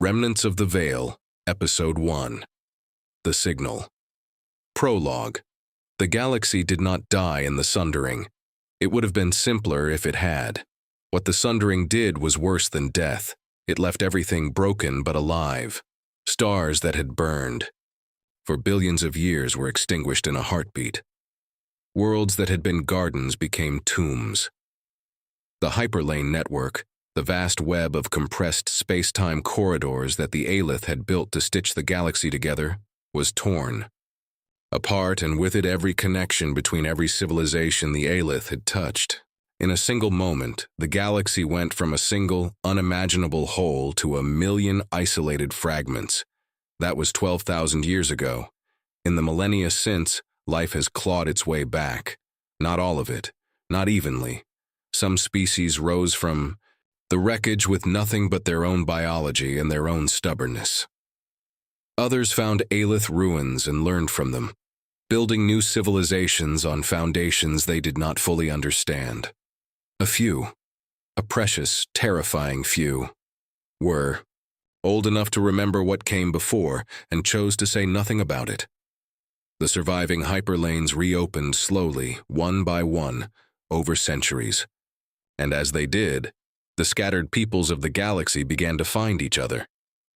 Remnants of the Veil, Episode 1. The Signal. Prologue. The galaxy did not die in the Sundering. It would have been simpler if it had. What the Sundering did was worse than death. It left everything broken but alive. Stars that had burned for billions of years were extinguished in a heartbeat. Worlds that had been gardens became tombs. The hyperlane network, the vast web of compressed space-time corridors that the Aelith had built to stitch the galaxy together, was torn. Apart, and with it every connection between every civilization the Aelith had touched. In a single moment, the galaxy went from a single, unimaginable whole to a million isolated fragments. That was 12,000 years ago. In the millennia since, life has clawed its way back. Not all of it, not evenly. Some species rose from the wreckage with nothing but their own biology and their own stubbornness. Others found Aelith ruins and learned from them, building new civilizations on foundations they did not fully understand. A few, a precious, terrifying few, were old enough to remember what came before and chose to say nothing about it. The surviving hyperlanes reopened slowly, one by one, over centuries. And as they did, the scattered peoples of the galaxy began to find each other.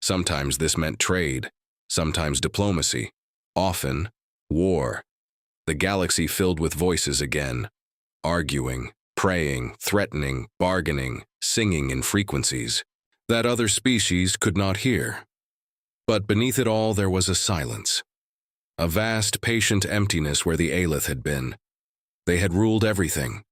Sometimes this meant trade, sometimes diplomacy, often war. The galaxy filled with voices again, arguing, praying, threatening, bargaining, singing in frequencies that other species could not hear. But beneath it all there was a silence, a vast, patient emptiness where the Aelith had been. They had ruled everything.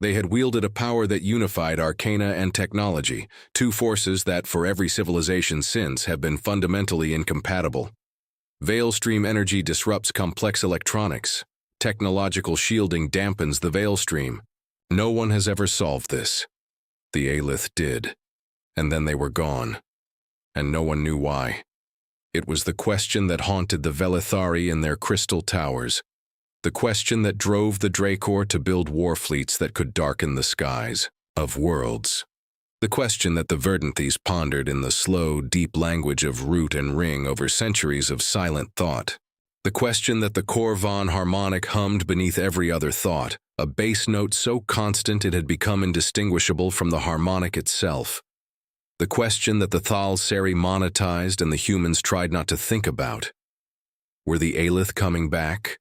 They had wielded a power that unified arcana and technology, two forces that, for every civilization since, have been fundamentally incompatible. Veil stream energy disrupts complex electronics. Technological shielding dampens the veil stream. No one has ever solved this. The Aelith did. And then they were gone. And no one knew why. It was the question that haunted the Velithari in their crystal towers. The question that drove the Drakaur to build war fleets that could darken the skies of worlds. The question that the Verdanthys pondered in the slow, deep language of root and ring over centuries of silent thought. The question that the Qhorvaan harmonic hummed beneath every other thought, a bass note so constant it had become indistinguishable from the harmonic itself. The question that the Thal'Seri monetized and the humans tried not to think about. Were the Aelith coming back?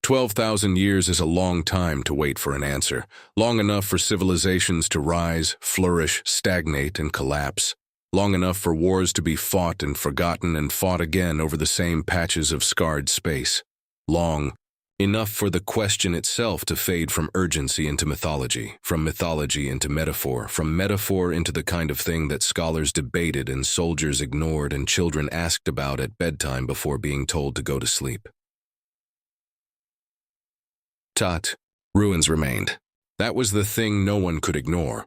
12,000 years is a long time to wait for an answer, long enough for civilizations to rise, flourish, stagnate, and collapse, long enough for wars to be fought and forgotten and fought again over the same patches of scarred space, long enough for the question itself to fade from urgency into mythology, from mythology into metaphor, from metaphor into the kind of thing that scholars debated and soldiers ignored and children asked about at bedtime before being told to go to sleep. Ruins remained. That was the thing no one could ignore.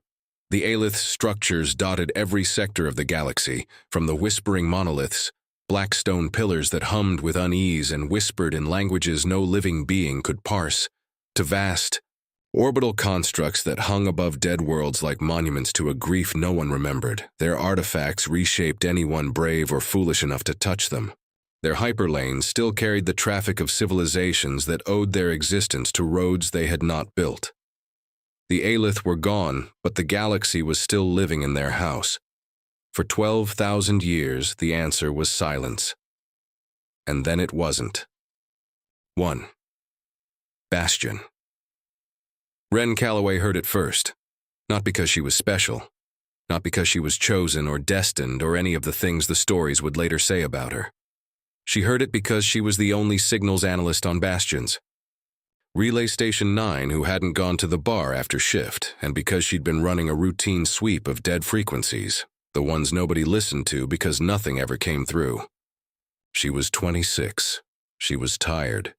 The Aelith structures dotted every sector of the galaxy, from the whispering monoliths, black stone pillars that hummed with unease and whispered in languages no living being could parse, to vast, orbital constructs that hung above dead worlds like monuments to a grief no one remembered. Their artifacts reshaped anyone brave or foolish enough to touch them. Their hyperlanes still carried the traffic of civilizations that owed their existence to roads they had not built. The Aelith were gone, but the galaxy was still living in their house. For 12,000 years, the answer was silence. And then it wasn't. 1. Bastion. Calloway heard it first, not because she was special, not because she was chosen or destined or any of the things the stories would later say about her. She heard it because she was the only signals analyst on Bastions. Relay Station 9 who hadn't gone to the bar after shift, and because she'd been running a routine sweep of dead frequencies, the ones nobody listened to because nothing ever came through. She was 26. She was tired.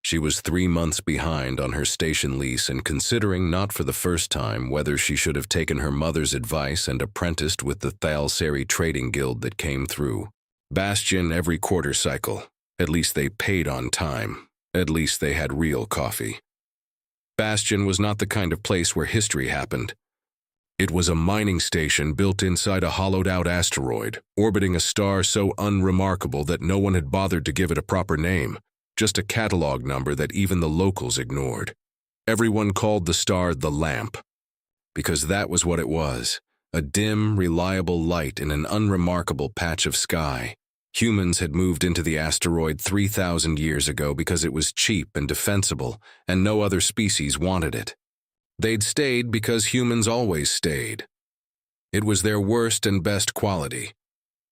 She was 3 months behind on her station lease and considering not for the first time whether she should have taken her mother's advice and apprenticed with the Thal'Seri trading guild that came through. Bastion every quarter cycle. At least they paid on time. At least they had real coffee. Bastion was not the kind of place where history happened. It was a mining station built inside a hollowed-out asteroid, orbiting a star so unremarkable that no one had bothered to give it a proper name, just a catalog number that even the locals ignored. Everyone called the star the Lamp, because that was what it was, a dim, reliable light in an unremarkable patch of sky. Humans had moved into the asteroid 3,000 years ago because it was cheap and defensible, and no other species wanted it. They'd stayed because humans always stayed. It was their worst and best quality,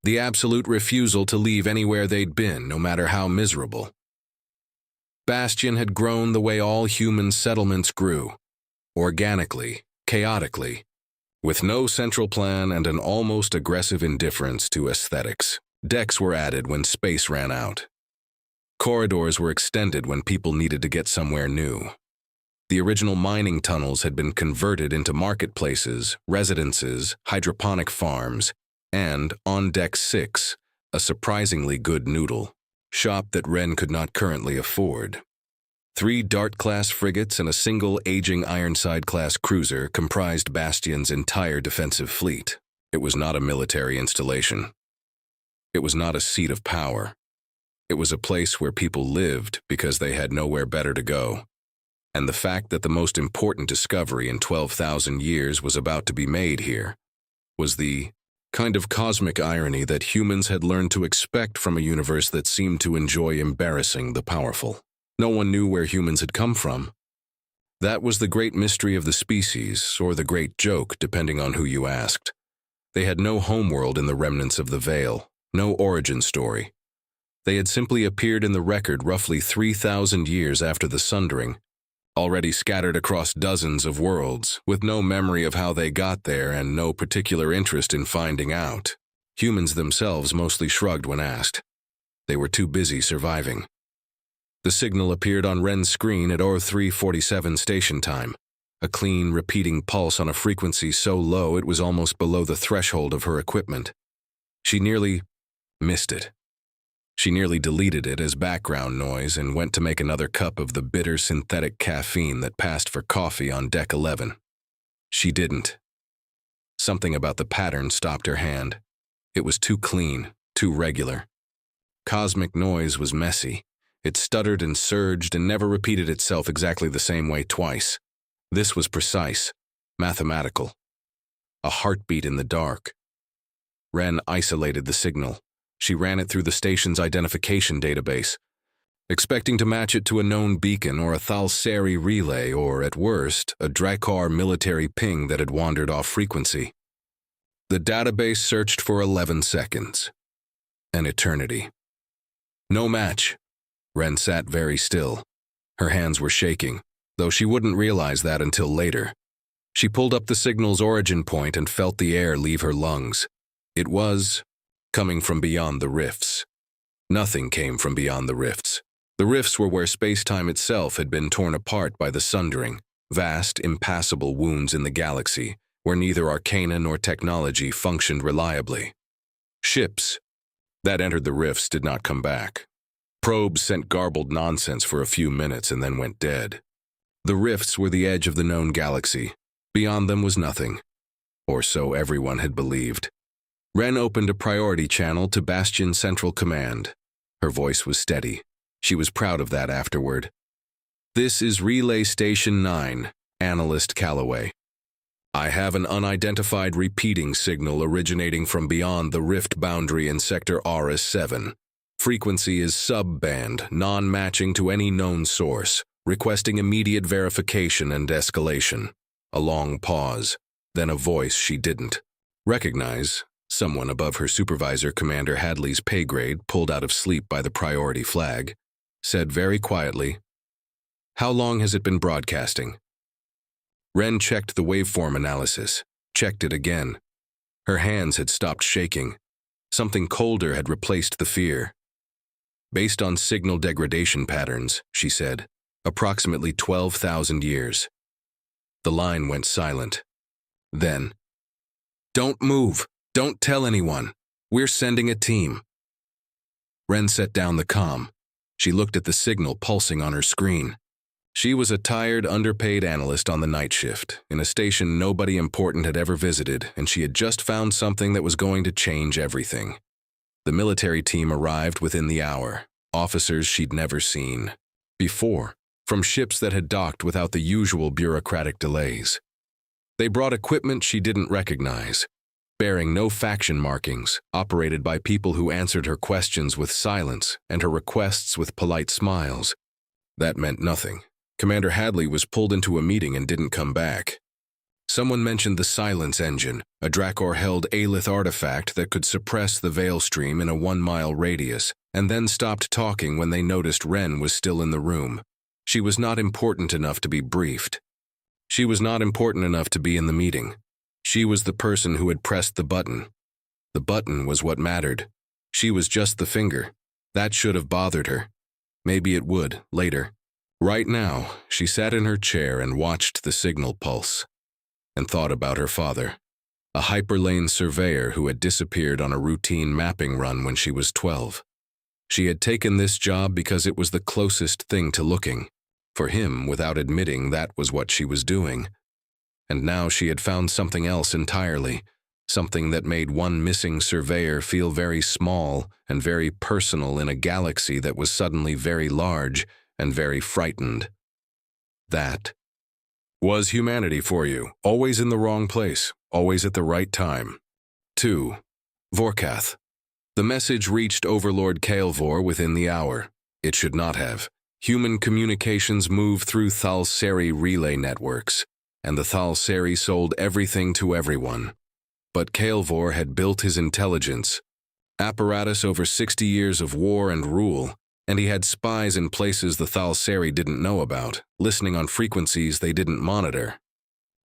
the absolute refusal to leave anywhere they'd been, no matter how miserable. Bastion had grown the way all human settlements grew, organically, chaotically, with no central plan and an almost aggressive indifference to aesthetics. Decks were added when space ran out. Corridors were extended when people needed to get somewhere new. The original mining tunnels had been converted into marketplaces, residences, hydroponic farms, and, on Deck 6, a surprisingly good noodle shop that Ren could not currently afford. 3 Dart-class frigates and a single aging Ironside-class cruiser comprised Bastion's entire defensive fleet. It was not a military installation. It was not a seat of power. It was a place where people lived because they had nowhere better to go. And the fact that the most important discovery in 12,000 years was about to be made here was the kind of cosmic irony that humans had learned to expect from a universe that seemed to enjoy embarrassing the powerful. No one knew where humans had come from. That was the great mystery of the species, or the great joke, depending on who you asked. They had no homeworld in the remnants of the Veil, no origin story. They had simply appeared in the record roughly 3,000 years after the Sundering, already scattered across dozens of worlds, with no memory of how they got there and no particular interest in finding out. Humans themselves mostly shrugged when asked. They were too busy surviving. The signal appeared on Ren's screen at 03:47 station time, a clean, repeating pulse on a frequency so low it was almost below the threshold of her equipment. She nearly missed it. She nearly deleted it as background noise and went to make another cup of the bitter synthetic caffeine that passed for coffee on Deck 11. She didn't. Something about the pattern stopped her hand. It was too clean, too regular. Cosmic noise was messy. It stuttered and surged and never repeated itself exactly the same way twice. This was precise, mathematical. A heartbeat in the dark. Ren isolated the signal. She ran it through the station's identification database, expecting to match it to a known beacon or a Thal'Seri relay or, at worst, a Drakaur military ping that had wandered off frequency. The database searched for 11 seconds. An eternity. No match. Ren sat very still. Her hands were shaking, though she wouldn't realize that until later. She pulled up the signal's origin point and felt the air leave her lungs. It was coming from beyond the rifts. Nothing came from beyond the rifts. The rifts were where space-time itself had been torn apart by the Sundering, vast, impassable wounds in the galaxy, where neither arcana nor technology functioned reliably. Ships that entered the rifts did not come back. Probes sent garbled nonsense for a few minutes and then went dead. The rifts were the edge of the known galaxy. Beyond them was nothing. Or so everyone had believed. Ren opened a priority channel to Bastion Central Command. Her voice was steady. She was proud of that afterward. "This is Relay Station 9, Analyst Calloway. I have an unidentified repeating signal originating from beyond the rift boundary in Sector Auris 7. Frequency is sub-band, non-matching to any known source, requesting immediate verification and escalation." A long pause, then a voice she didn't recognize. Someone above her supervisor, Commander Hadley's pay grade, pulled out of sleep by the priority flag, said very quietly, "How long has it been broadcasting?" Ren checked the waveform analysis, checked it again. Her hands had stopped shaking. Something colder had replaced the fear. "Based on signal degradation patterns," she said, "approximately 12,000 years." The line went silent. Then, "Don't move. Don't tell anyone. We're sending a team." Ren set down the comm. She looked at the signal pulsing on her screen. She was a tired, underpaid analyst on the night shift, in a station nobody important had ever visited, and she had just found something that was going to change everything. The military team arrived within the hour, officers she'd never seen before, from ships that had docked without the usual bureaucratic delays. They brought equipment she didn't recognize, bearing no faction markings, operated by people who answered her questions with silence and her requests with polite smiles. That meant nothing. Commander Hadley was pulled into a meeting and didn't come back. Someone mentioned the Silence Engine, a Drakaur-held Aelith artifact that could suppress the Veil Stream in a 1-mile radius, and then stopped talking when they noticed Ren was still in the room. She was not important enough to be briefed. She was not important enough to be in the meeting. She was the person who had pressed the button. The button was what mattered. She was just the finger. That should have bothered her. Maybe it would, later. Right now, she sat in her chair and watched the signal pulse, and thought about her father, a hyperlane surveyor who had disappeared on a routine mapping run when she was 12. She had taken this job because it was the closest thing to looking. For him, without admitting, that was what she was doing. And now she had found something else entirely, something that made one missing surveyor feel very small and very personal in a galaxy that was suddenly very large and very frightened. That was humanity for you, always in the wrong place, always at the right time. 2. Vorkaath. The message reached Overlord Kaelvor within the hour. It should not have. Human communications move through Thal'Seri relay networks, and the Thal'Seri sold everything to everyone. But Kaelvor had built his intelligence, apparatus over 60 years of war and rule, and he had spies in places the Thal'Seri didn't know about, listening on frequencies they didn't monitor.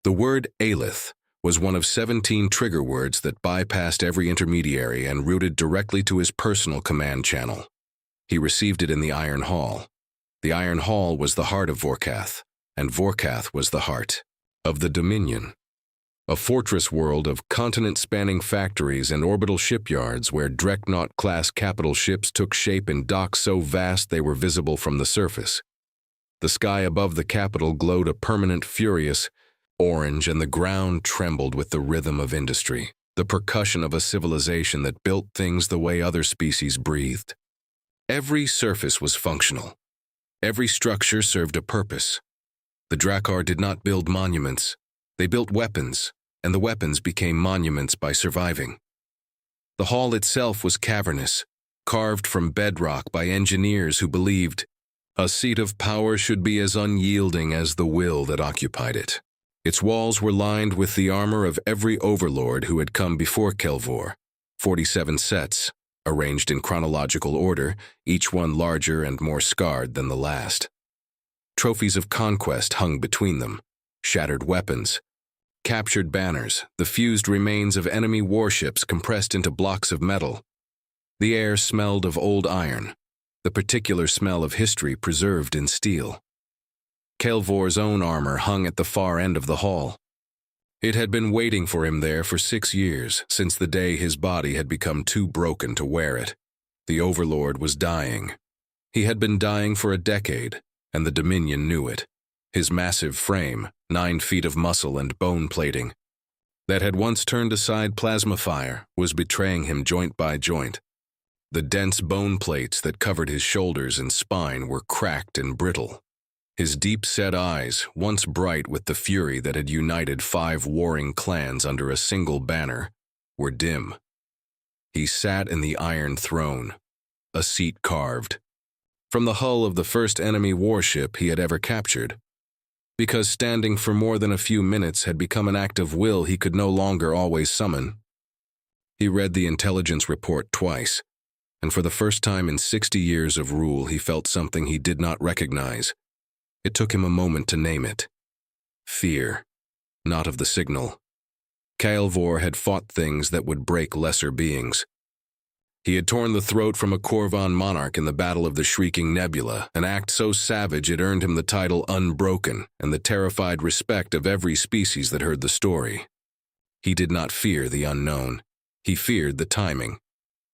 The word Aelith was one of 17 trigger words that bypassed every intermediary and routed directly to his personal command channel. He received it in the Iron Hall. The Iron Hall was the heart of Vorkaath, and Vorkaath was the heart of the Dominion. A fortress world of continent-spanning factories and orbital shipyards where Dreadnought-class capital ships took shape in docks so vast they were visible from the surface. The sky above the capital glowed a permanent, furious orange, and the ground trembled with the rhythm of industry, the percussion of a civilization that built things the way other species breathed. Every surface was functional. Every structure served a purpose. The Drakaur did not build monuments. They built weapons, and the weapons became monuments by surviving. The hall itself was cavernous, carved from bedrock by engineers who believed a seat of power should be as unyielding as the will that occupied it. Its walls were lined with the armor of every overlord who had come before Kaelvor, 47 sets, arranged in chronological order, each one larger and more scarred than the last. Trophies of conquest hung between them, shattered weapons, captured banners, the fused remains of enemy warships compressed into blocks of metal. The air smelled of old iron, the particular smell of history preserved in steel. Kaelvor's own armor hung at the far end of the hall. It had been waiting for him there for 6 years, since the day his body had become too broken to wear it. The Overlord was dying. He had been dying for a decade, and the Dominion knew it. His massive frame, 9 feet of muscle and bone plating, that had once turned aside plasma fire, was betraying him joint by joint. The dense bone plates that covered his shoulders and spine were cracked and brittle. His deep-set eyes, once bright with the fury that had united 5 warring clans under a single banner, were dim. He sat in the Iron Throne, a seat carved from the hull of the first enemy warship he had ever captured. Because standing for more than a few minutes had become an act of will he could no longer always summon. He read the intelligence report twice, and for the first time in 60 years of rule he felt something he did not recognize. It took him a moment to name it. Fear, not of the signal. Kaelvor had fought things that would break lesser beings. He had torn the throat from a Qhorvaan monarch in the Battle of the Shrieking Nebula, an act so savage it earned him the title Unbroken and the terrified respect of every species that heard the story. He did not fear the unknown. He feared the timing.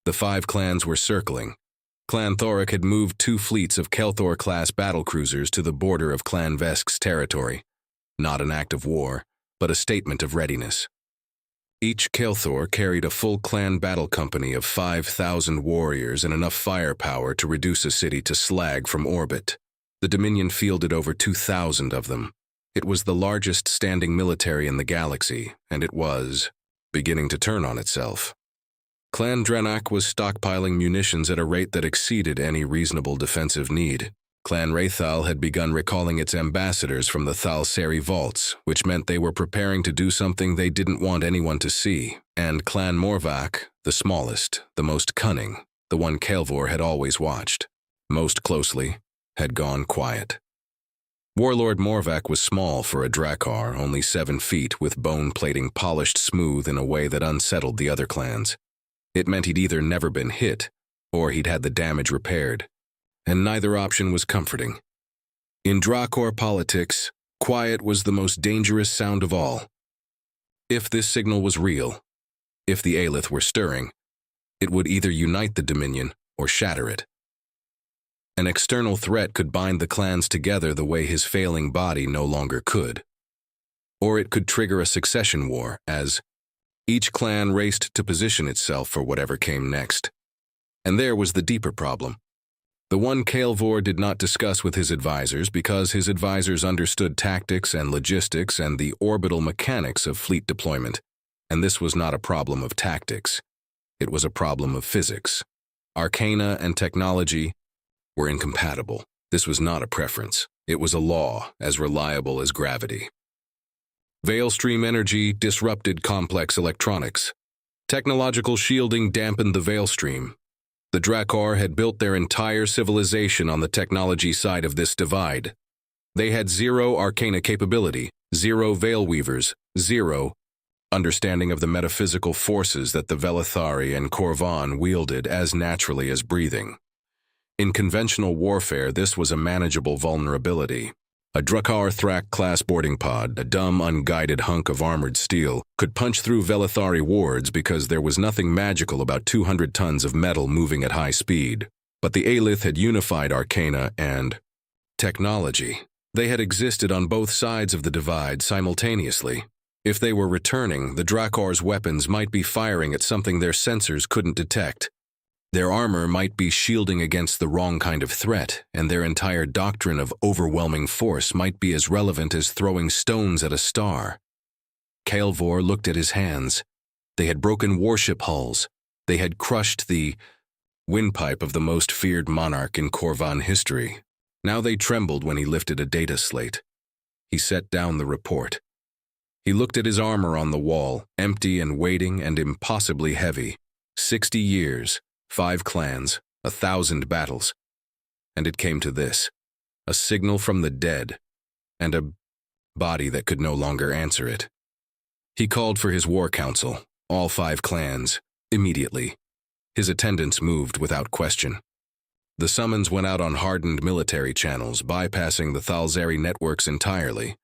The 5 clans were circling. Clan Thoric had moved 2 fleets of Kaelvor-class battlecruisers to the border of Clan Vesk's territory. Not an act of war, but a statement of readiness. Each Kaelvor carried a full clan battle company of 5,000 warriors and enough firepower to reduce a city to slag from orbit. The Dominion fielded over 2,000 of them. It was the largest standing military in the galaxy, and it was beginning to turn on itself. Clan Drakaur was stockpiling munitions at a rate that exceeded any reasonable defensive need. Clan Raythal had begun recalling its ambassadors from the Thal'Seri vaults, which meant they were preparing to do something they didn't want anyone to see, and Clan Morvac, the smallest, the most cunning, the one Kaelvor had always watched most closely, had gone quiet. Warlord Morvac was small for a Drakaur, only 7 feet, with bone plating polished smooth in a way that unsettled the other clans. It meant he'd either never been hit, or he'd had the damage repaired, and neither option was comforting. In Drakaur politics, quiet was the most dangerous sound of all. If this signal was real, if the Aelith were stirring, it would either unite the Dominion or shatter it. An external threat could bind the clans together the way his failing body no longer could. Or it could trigger a succession war as each clan raced to position itself for whatever came next. And there was the deeper problem. The one Kaelvor did not discuss with his advisors because his advisors understood tactics and logistics and the orbital mechanics of fleet deployment. And this was not a problem of tactics. It was a problem of physics. Arcana and technology were incompatible. This was not a preference. It was a law, as reliable as gravity. Veil stream energy disrupted complex electronics. Technological shielding dampened the veil stream. The Drakaur had built their entire civilization on the technology side of this divide. They had 0 arcana capability, 0 veil weavers, 0 understanding of the metaphysical forces that the Velithari and Qhorvaan wielded as naturally as breathing. In conventional warfare, this was a manageable vulnerability. A Drakaur Thrak-class boarding pod, a dumb, unguided hunk of armored steel, could punch through Velithari wards because there was nothing magical about 200 tons of metal moving at high speed. But the Aelith had unified arcana and technology. They had existed on both sides of the divide simultaneously. If they were returning, the Drakaur's weapons might be firing at something their sensors couldn't detect. Their armor might be shielding against the wrong kind of threat, and their entire doctrine of overwhelming force might be as relevant as throwing stones at a star. Kaelvor looked at his hands. They had broken warship hulls. They had crushed the windpipe of the most feared monarch in Qhorvaan history. Now they trembled when he lifted a data slate. He set down the report. He looked at his armor on the wall, empty and weighting and impossibly heavy. 60 years. 5 clans, 1,000 battles. And it came to this, a signal from the dead, and a body that could no longer answer it. He called for his war council, all 5 clans, immediately. His attendants moved without question. The summons went out on hardened military channels, bypassing the Thal'Seri networks entirely.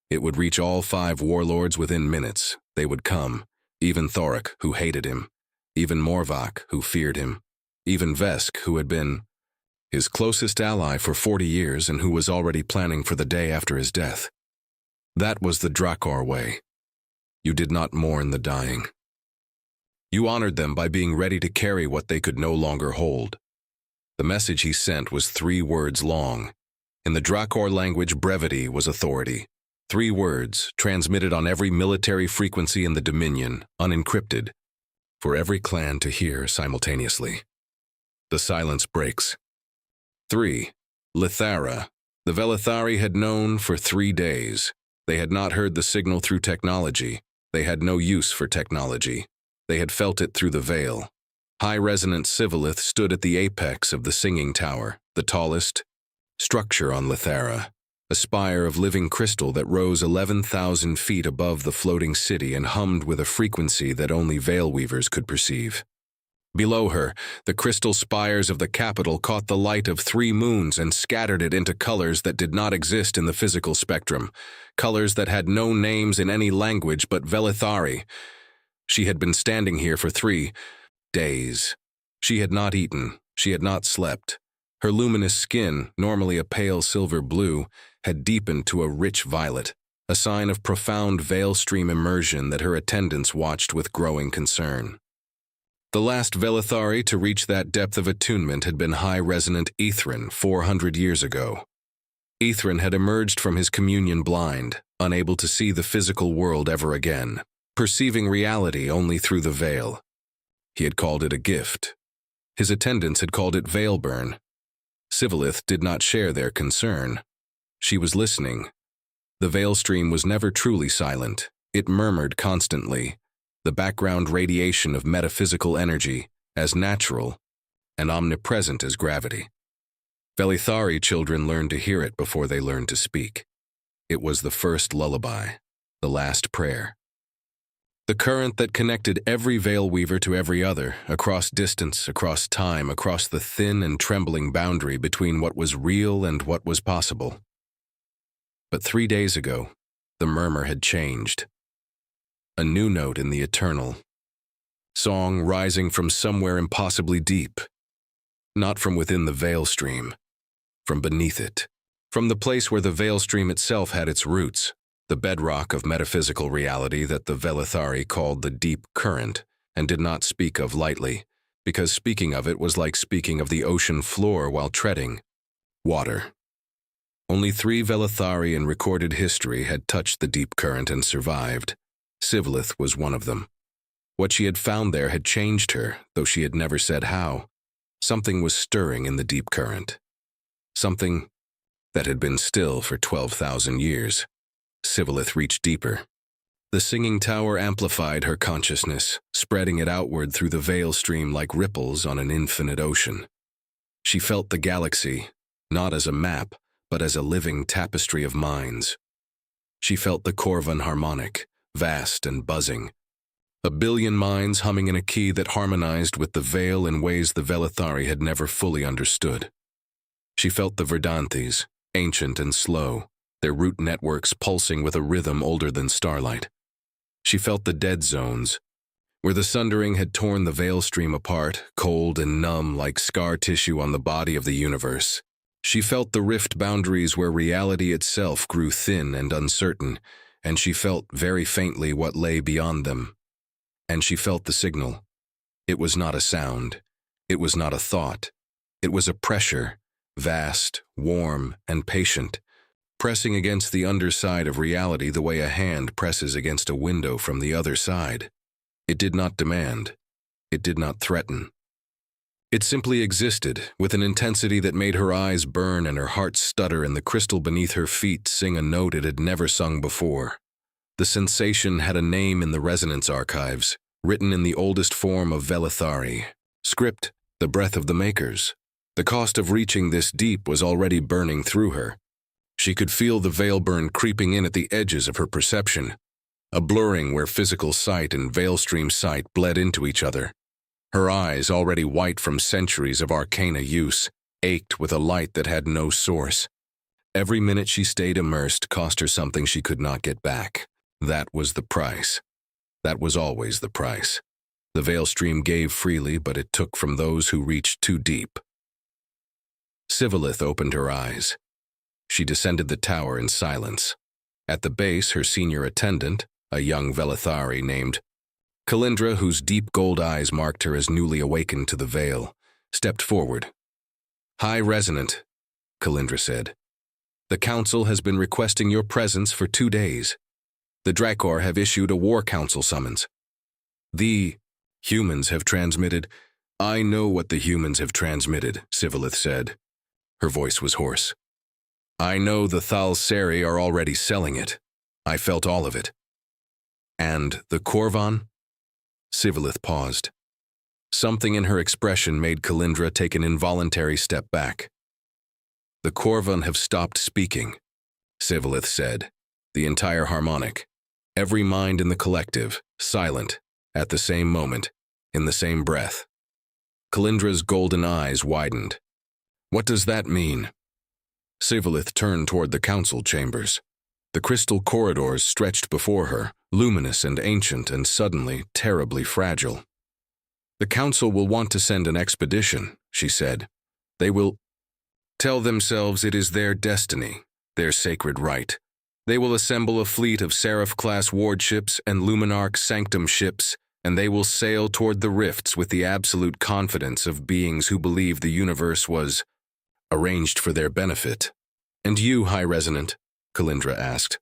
It would reach all 5 warlords within minutes. They would come, even Thoric, who hated him. Even Morvac, who feared him, even Vesk, who had been his closest ally for 40 years and who was already planning for the day after his death. That was the Drakaur way. You did not mourn the dying. You honored them by being ready to carry what they could no longer hold. The message he sent was 3 words long. In the Drakaur language, brevity was authority. 3 words, transmitted on every military frequency in the Dominion, unencrypted, for every clan to hear simultaneously. The silence breaks. 3. Lythara. The Velithari had known for 3 days. They had not heard the signal through technology. They had no use for technology. They had felt it through the veil. High-resonant Syvelith stood at the apex of the singing tower, the tallest structure on Lythara. A spire of living crystal that rose 11,000 feet above the floating city and hummed with a frequency that only veil weavers could perceive. Below her, the crystal spires of the capital caught the light of 3 moons and scattered it into colors that did not exist in the physical spectrum, colors that had no names in any language but Velithari. She had been standing here for 3 days. She had not eaten, She had not slept. Her luminous skin, normally a pale silver blue, had deepened to a rich violet, a sign of profound veil stream immersion that her attendants watched with growing concern. The last Velithari to reach that depth of attunement had been High Resonant Ithrin 400 years ago. Ithrin had emerged from his communion blind, unable to see the physical world ever again, perceiving reality only through the veil. He had called it a gift. His attendants had called it veil burn. Syvelith did not share their concern. She was listening. The veil stream was never truly silent. It murmured constantly, the background radiation of metaphysical energy, as natural and omnipresent as gravity. Velithari children learned to hear it before they learned to speak. It was the first lullaby, the last prayer. The current that connected every veil weaver to every other, across distance, across time, across the thin and trembling boundary between what was real and what was possible. But 3 days ago, the murmur had changed. A new note in the eternal. Song rising from somewhere impossibly deep. Not from within the veil stream, from beneath it. From the place where the veil stream itself had its roots, the bedrock of metaphysical reality that the Velithari called the deep current, and did not speak of lightly, because speaking of it was like speaking of the ocean floor while treading water. Only 3 Velithari in recorded history had touched the deep current and survived. Syvelith was one of them. What she had found there had changed her, though she had never said how. Something was stirring in the deep current. Something that had been still for 12,000 years. Syvelith reached deeper. The singing tower amplified her consciousness, spreading it outward through the veil stream like ripples on an infinite ocean. She felt the galaxy, not as a map, but as a living tapestry of minds. She felt the Qhorvaan harmonic, vast and buzzing. A billion minds humming in a key that harmonized with the veil in ways the Velithari had never fully understood. She felt the Verdanthys, ancient and slow, their root networks pulsing with a rhythm older than starlight. She felt the dead zones, where the Sundering had torn the veil stream apart, cold and numb like scar tissue on the body of the universe. She felt the rift boundaries where reality itself grew thin and uncertain, and she felt very faintly what lay beyond them. And she felt the signal. It was not a sound. It was not a thought. It was a pressure, vast, warm, and patient, pressing against the underside of reality the way a hand presses against a window from the other side. It did not demand. It did not threaten. It simply existed, with an intensity that made her eyes burn and her heart stutter and the crystal beneath her feet sing a note it had never sung before. The sensation had a name in the Resonance archives, written in the oldest form of Velithari. Script, the breath of the makers. The cost of reaching this deep was already burning through her. She could feel the veil burn creeping in at the edges of her perception, a blurring where physical sight and veil stream sight bled into each other. Her eyes, already white from centuries of arcana use, ached with a light that had no source. Every minute she stayed immersed cost her something she could not get back. That was the price. That was always the price. The veil stream gave freely, but it took from those who reached too deep. Syvelith opened her eyes. She descended the tower in silence. At the base, her senior attendant, a young Velithari named Calindra, whose deep gold eyes marked her as newly awakened to the veil, stepped forward. "High Resonant," Calindra said. "The Council has been requesting your presence for 2 days. The Drakaur have issued a war council summons. The humans have transmitted—" "I know what the humans have transmitted," Syvelith said. Her voice was hoarse. "I know the Thal'Seri are already selling it. I felt all of it." "And the Qhorvaan?" Syvelith paused. Something in her expression made Calindra take an involuntary step back. "The Qhorvaan have stopped speaking," Syvelith said. The entire harmonic. Every mind in the collective, silent, at the same moment, in the same breath. Calindra's golden eyes widened. "What does that mean?" Syvelith turned toward the council chambers. The crystal corridors stretched before her, luminous and ancient and suddenly terribly fragile. "The council will want to send an expedition," she said. "They will tell themselves it is their destiny, their sacred right. They will assemble a fleet of Seraph-class wardships and Luminarch Sanctum ships, and they will sail toward the rifts with the absolute confidence of beings who believe the universe was arranged for their benefit." "And you, High Resonant?" Kalindra asked.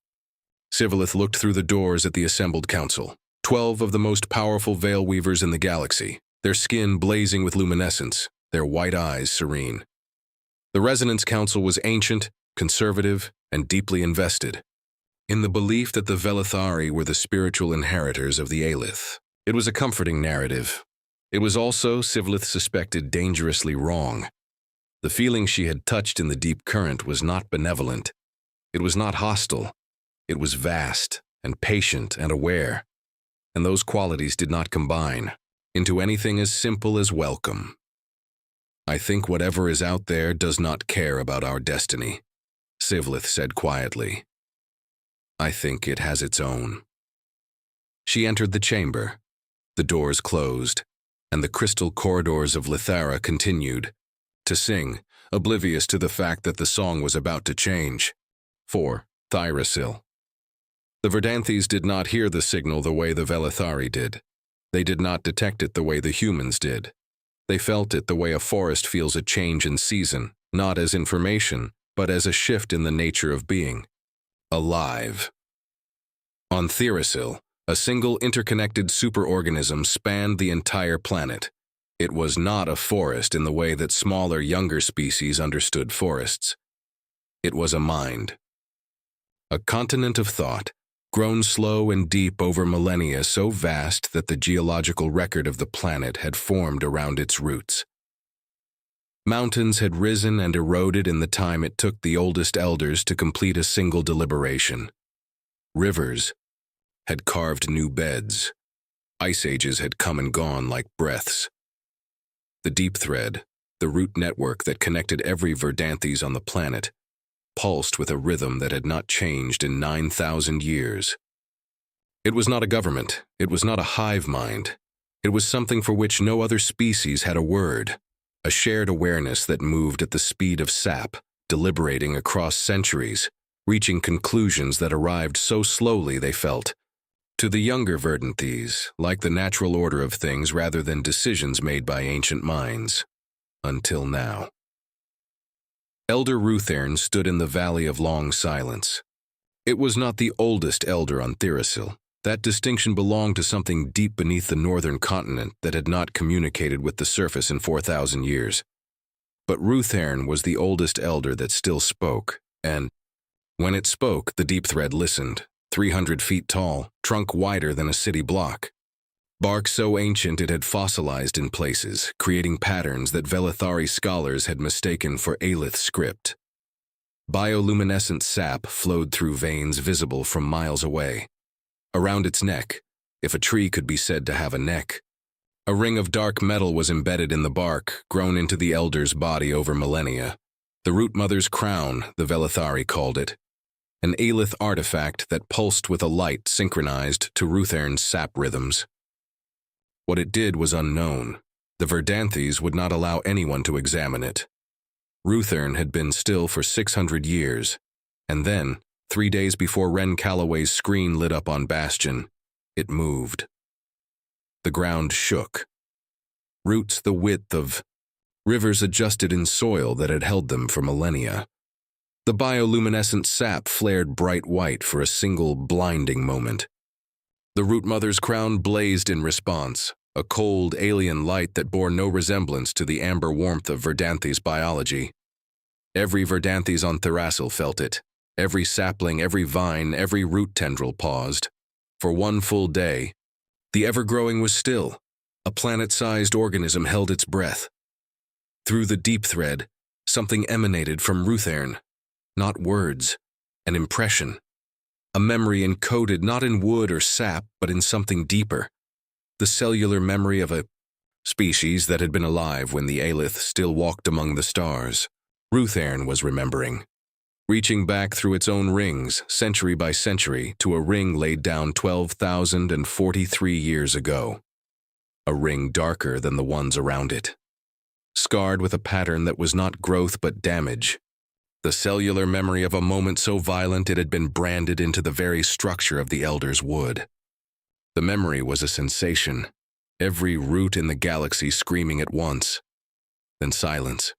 Syvelith looked through the doors at the assembled council. 12 of the most powerful veil weavers in the galaxy, their skin blazing with luminescence, their white eyes serene. The Resonance Council was ancient, conservative, and deeply invested in the belief that the Velithari were the spiritual inheritors of the Aelith. It was a comforting narrative. It was also, Syvelith suspected, dangerously wrong. The feeling she had touched in the deep current was not benevolent. It was not hostile. It was vast and patient and aware, and those qualities did not combine into anything as simple as welcome. "I think whatever is out there does not care about our destiny," Syvelith said quietly. "I think it has its own." She entered the chamber. The doors closed, and the crystal corridors of Lythara continued to sing, oblivious to the fact that the song was about to change. For Thyrasil. The Verdanthys did not hear the signal the way the Velithari did. They did not detect it the way the humans did. They felt it the way a forest feels a change in season, not as information, but as a shift in the nature of being. Alive. On Thyrasil, a single interconnected superorganism spanned the entire planet. It was not a forest in the way that smaller, younger species understood forests. It was a mind. A continent of thought, grown slow and deep over millennia, so vast that the geological record of the planet had formed around its roots. Mountains had risen and eroded in the time it took the oldest elders to complete a single deliberation. Rivers had carved new beds. Ice ages had come and gone like breaths. The deep thread, the root network that connected every Verdanthys on the planet, pulsed with a rhythm that had not changed in 9,000 years. It was not a government. It was not a hive mind. It was something for which no other species had a word, a shared awareness that moved at the speed of sap, deliberating across centuries, reaching conclusions that arrived so slowly they felt, to the younger Verdanthys, like the natural order of things rather than decisions made by ancient minds. Until now. Elder Roothaern stood in the Valley of Long Silence. It was not the oldest elder on Thyrasil. That distinction belonged to something deep beneath the northern continent that had not communicated with the surface in 4,000 years. But Roothaern was the oldest elder that still spoke, and when it spoke, the deep thread listened, 300 feet tall, trunk wider than a city block. Bark so ancient it had fossilized in places, creating patterns that Velithari scholars had mistaken for Aelith script. Bioluminescent sap flowed through veins visible from miles away. Around its neck, if a tree could be said to have a neck, a ring of dark metal was embedded in the bark, grown into the elder's body over millennia. The Root Mother's crown, the Velithari called it, an Aelith artifact that pulsed with a light synchronized to Roothaern's sap rhythms. What it did was unknown. The Verdanthys would not allow anyone to examine it. Roothaern had been still for 600 years, and then, 3 days before Calloway's screen lit up on Bastion, it moved. The ground shook. Roots the width of rivers adjusted in soil that had held them for millennia. The bioluminescent sap flared bright white for a single blinding moment. The Root Mother's crown blazed in response, a cold, alien light that bore no resemblance to the amber warmth of Verdanthys biology. Every Verdanthys on Thyrasil felt it. Every sapling, every vine, every root tendril paused. For one full day, the ever-growing was still. A planet-sized organism held its breath. Through the deep thread, something emanated from Roothaern. Not words, an impression. A memory encoded not in wood or sap, but in something deeper. The cellular memory of a species that had been alive when the Aelith still walked among the stars. Roothaern was remembering, reaching back through its own rings, century by century, to a ring laid down 12,043 years ago. a ring darker than the ones around it, scarred with a pattern that was not growth but damage, the cellular memory of a moment so violent it had been branded into the very structure of the Elder's wood. The memory was a sensation, every root in the galaxy screaming at once. Then silence.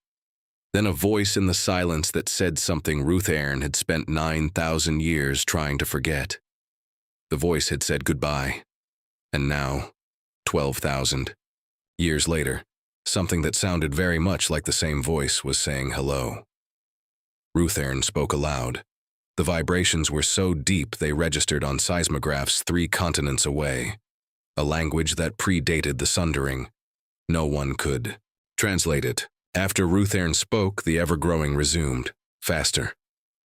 Then a voice in the silence that said something Roothaern had spent 9,000 years trying to forget. The voice had said goodbye, and now, 12,000 years later, something that sounded very much like the same voice was saying hello. Roothaern spoke aloud. The vibrations were so deep they registered on seismographs 3 continents away, a language that predated the Sundering. No one could translate it. After Roothaern spoke, the ever-growing resumed, faster.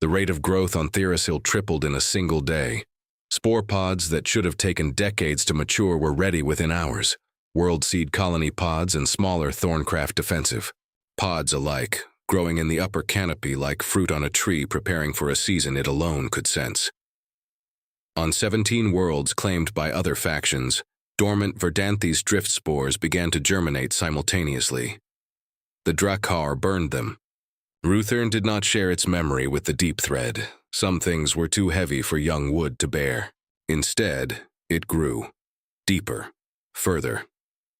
The rate of growth on Thyrasil tripled in a single day. Spore pods that should have taken decades to mature were ready within hours. World seed colony pods and smaller Thorncraft defensive pods alike, growing in the upper canopy like fruit on a tree preparing for a season it alone could sense. On 17 worlds claimed by other factions, dormant Verdanthys drift spores began to germinate simultaneously. The Drakaur burned them. Roothaern did not share its memory with the deep thread. Some things were too heavy for young wood to bear. Instead, it grew. Deeper. Further.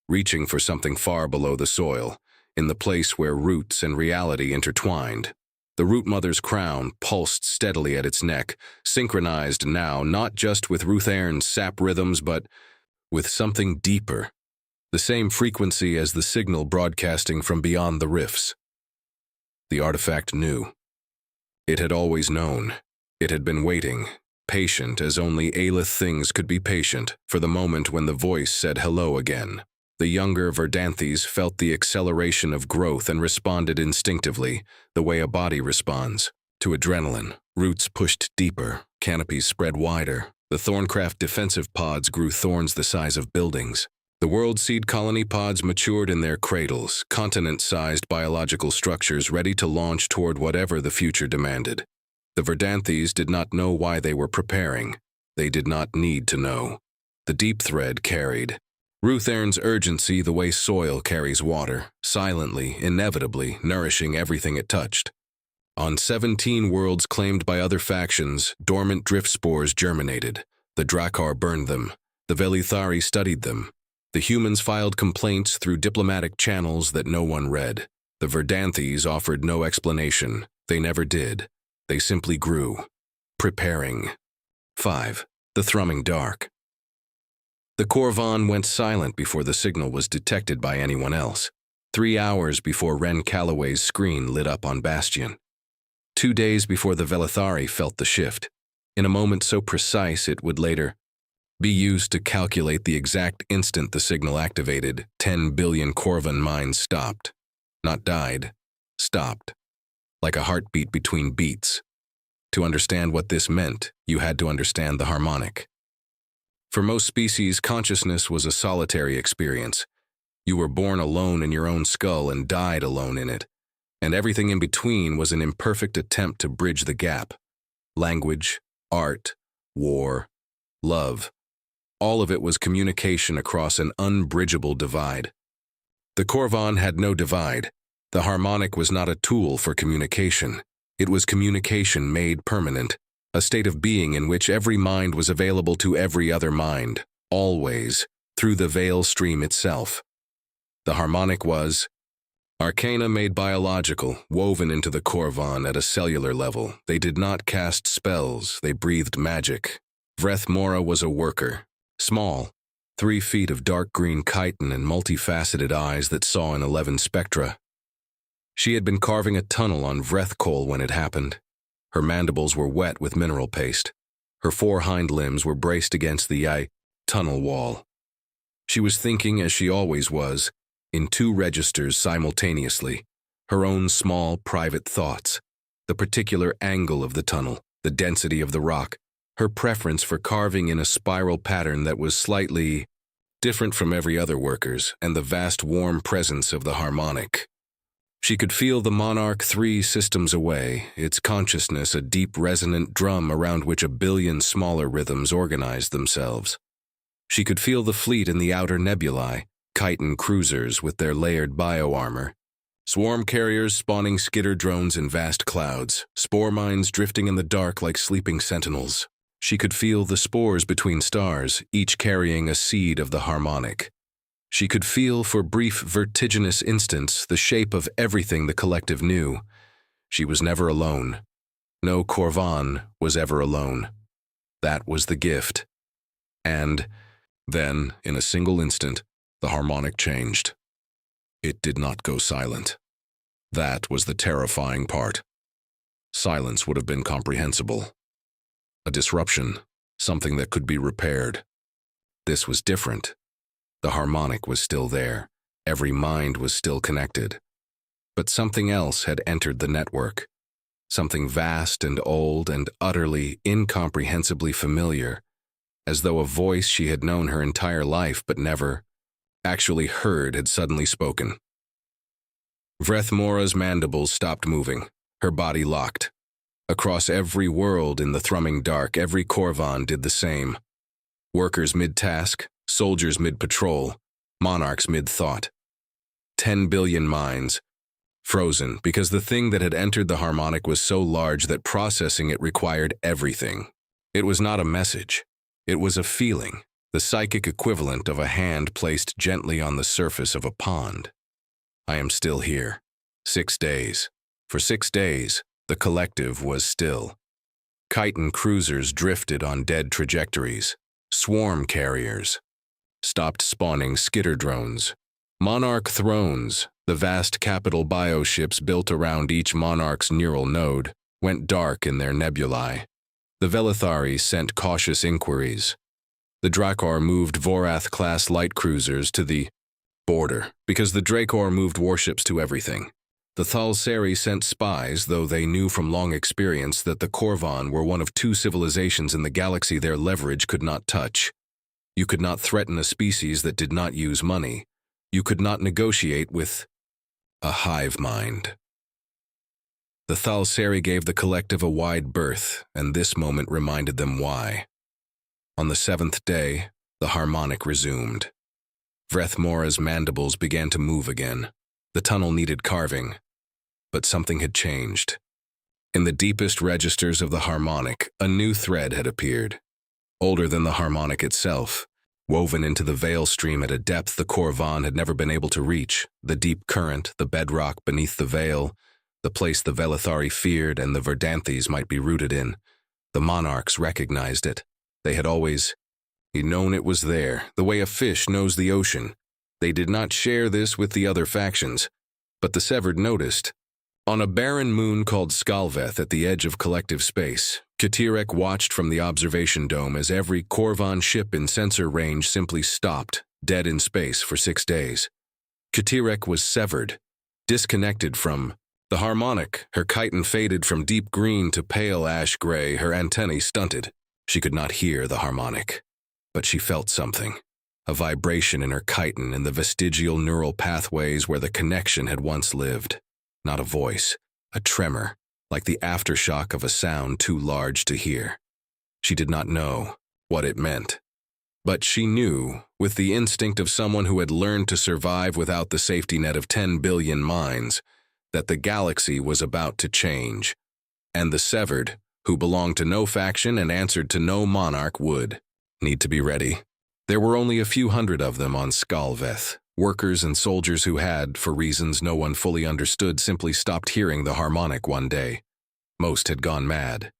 Reaching for something far below the soil, in the place where roots and reality intertwined. The root mother's crown pulsed steadily at its neck, synchronized now not just with Roothaern's sap rhythms but with something deeper. The same frequency as the signal broadcasting from beyond the rifts. The artifact knew. It had always known. It had been waiting, patient as only Aelith things could be patient, for the moment when the voice said hello again. The younger Verdanthys felt the acceleration of growth and responded instinctively, the way a body responds, to adrenaline. Roots pushed deeper, canopies spread wider. The Thorncraft defensive pods grew thorns the size of buildings. The world seed colony pods matured in their cradles, continent-sized biological structures ready to launch toward whatever the future demanded. The Verdanthys did not know why they were preparing. They did not need to know. The deep thread carried. Roothaern's urgency the way soil carries water, silently, inevitably, nourishing everything it touched. On 17 worlds claimed by other factions, dormant drift spores germinated. The Drakaur burned them. The Velithari studied them. The humans filed complaints through diplomatic channels that no one read. The Verdanthys offered no explanation. They never did. They simply grew. Preparing. 5. The Thrumming Dark. The Qhorvaan went silent before the signal was detected by anyone else. 3 hours before Calloway's screen lit up on Bastion. 2 days before the Velithari felt the shift. In a moment so precise it would later be used to calculate the exact instant the signal activated. 10 billion Qhorvaan minds stopped. Not died. Stopped. Like a heartbeat between beats. To understand what this meant, you had to understand the harmonic. For most species, consciousness was a solitary experience. You were born alone in your own skull and died alone in it. And everything in between was an imperfect attempt to bridge the gap. Language, art, war, love. All of it was communication across an unbridgeable divide. The Qhorvaan had no divide. The harmonic was not a tool for communication. It was communication made permanent, a state of being in which every mind was available to every other mind, always, through the veil stream itself. The harmonic was arcana made biological, woven into the Qhorvaan at a cellular level. They did not cast spells, they breathed magic. Vreth Mora was a worker. Small, 3 feet of dark green chitin and multifaceted eyes that saw in 11 spectra. She had been carving a tunnel on Vreth coal when it happened. Her mandibles were wet with mineral paste. Her 4 hind limbs were braced against the tunnel wall. She was thinking, as she always was, in 2 registers simultaneously, her own small, private thoughts, the particular angle of the tunnel, the density of the rock, her preference for carving in a spiral pattern that was slightly different from every other worker's, and the vast warm presence of the harmonic. She could feel the Monarch 3 systems away, its consciousness a deep resonant drum around which 1 billion smaller rhythms organized themselves. She could feel the fleet in the outer nebulae, chitin cruisers with their layered bioarmor, swarm carriers spawning skitter drones in vast clouds, spore mines drifting in the dark like sleeping sentinels. She could feel the spores between stars, each carrying a seed of the harmonic. She could feel for brief, vertiginous instants the shape of everything the collective knew. She was never alone. No Qhorvaan was ever alone. That was the gift. And then, in a single instant, the harmonic changed. It did not go silent. That was the terrifying part. Silence would have been comprehensible. A disruption, something that could be repaired. This was different. The harmonic was still there. Every mind was still connected. But something else had entered the network. Something vast and old and utterly, incomprehensibly familiar, as though a voice she had known her entire life but never actually heard had suddenly spoken. Vrethmora's mandibles stopped moving, her body locked. Across every world in the thrumming dark, every Qhorvaan did the same. Workers mid-task, soldiers mid-patrol, monarchs mid-thought. 10 billion minds, frozen because the thing that had entered the harmonic was so large that processing it required everything. It was not a message. It was a feeling, the psychic equivalent of a hand placed gently on the surface of a pond. I am still here. 6 days. For 6 days, the collective was still. Chitin cruisers drifted on dead trajectories. Swarm carriers stopped spawning skitter drones. Monarch thrones, the vast capital bioships built around each monarch's neural node, went dark in their nebulae. The Velithari sent cautious inquiries. The Drakaur moved Vorkaath-class light cruisers to the border because the Drakaur moved warships to everything. The Thal'Seri sent spies, though they knew from long experience that the Qhorvaan were one of 2 civilizations in the galaxy their leverage could not touch. You could not threaten a species that did not use money. You could not negotiate with a hive mind. The Thal'Seri gave the collective a wide berth, and this moment reminded them why. On the 7th day, the harmonic resumed. Vrethmora's mandibles began to move again. The tunnel needed carving, but something had changed. In the deepest registers of the harmonic, a new thread had appeared. Older than the harmonic itself, woven into the veil stream at a depth the Qhorvaan had never been able to reach, the deep current, the bedrock beneath the veil, the place the Velithari feared and the Verdanthys might be rooted in. The monarchs recognized it. They had always known it was there, the way a fish knows the ocean. They did not share this with the other factions, but the Severed noticed. On a barren moon called Syvelith at the edge of collective space, Qhorvaan watched from the observation dome as every Qhorvaan ship in sensor range simply stopped, dead in space for 6 days. Qhorvaan was severed, disconnected from the harmonic. Her chitin faded from deep green to pale ash gray, her antennae stunted. She could not hear the harmonic, but she felt something. A vibration in her chitin in the vestigial neural pathways where the connection had once lived. Not a voice, a tremor, like the aftershock of a sound too large to hear. She did not know what it meant. But she knew, with the instinct of someone who had learned to survive without the safety net of 10 billion minds, that the galaxy was about to change. And the Severed, who belonged to no faction and answered to no monarch, would need to be ready. There were only a few hundred of them on Syvelith, workers and soldiers who had, for reasons no one fully understood, simply stopped hearing the harmonic one day. Most had gone mad.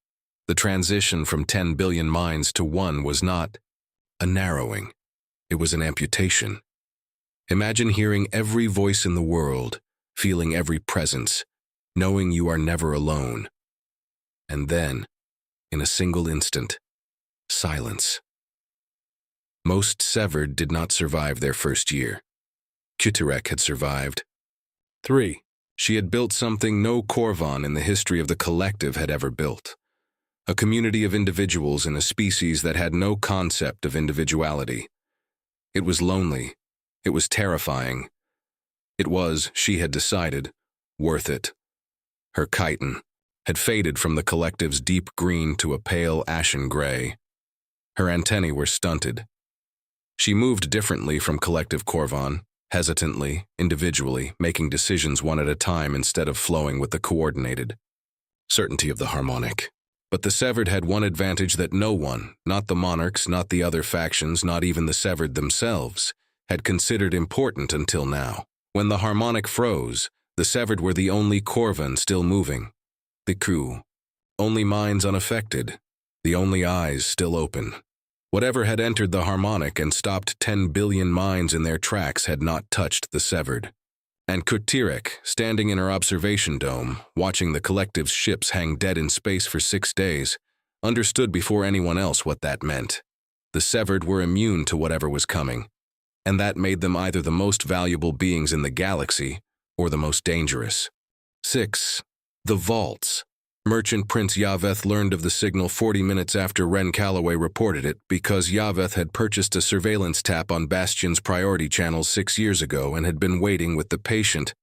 The transition from 10 billion minds to 1 was not a narrowing. It was an amputation. Imagine hearing every voice in the world, feeling every presence, knowing you are never alone. And then, in a single instant, silence. Most Severed did not survive their first year. Qhorvaan had survived. 3. She had built something no Qhorvaan in the history of the collective had ever built. A community of individuals in a species that had no concept of individuality. It was lonely. It was terrifying. It was, she had decided, worth it. Her chitin had faded from the collective's deep green to a pale ashen gray. Her antennae were stunted. She moved differently from collective Qhorvaan, hesitantly, individually, making decisions one at a time instead of flowing with the coordinated certainty of the harmonic. But the severed had one advantage that no one, not the monarchs, not the other factions, not even the severed themselves, had considered important until now. When the harmonic froze, the severed were the only Qhorvaan still moving. The crew, only minds unaffected, the only eyes still open. Whatever had entered the harmonic and stopped 10 billion minds in their tracks had not touched the severed. And Qhorvaan, standing in her observation dome, watching the collective's ships hang dead in space for 6 days, understood before anyone else what that meant. The severed were immune to whatever was coming, and that made them either the most valuable beings in the galaxy or the most dangerous. 6. The vaults. Merchant Prince Yaveth learned of the signal 40 minutes after Calloway reported it because Yaveth had purchased a surveillance tap on Bastion's priority channels 6 years ago and had been waiting with the patient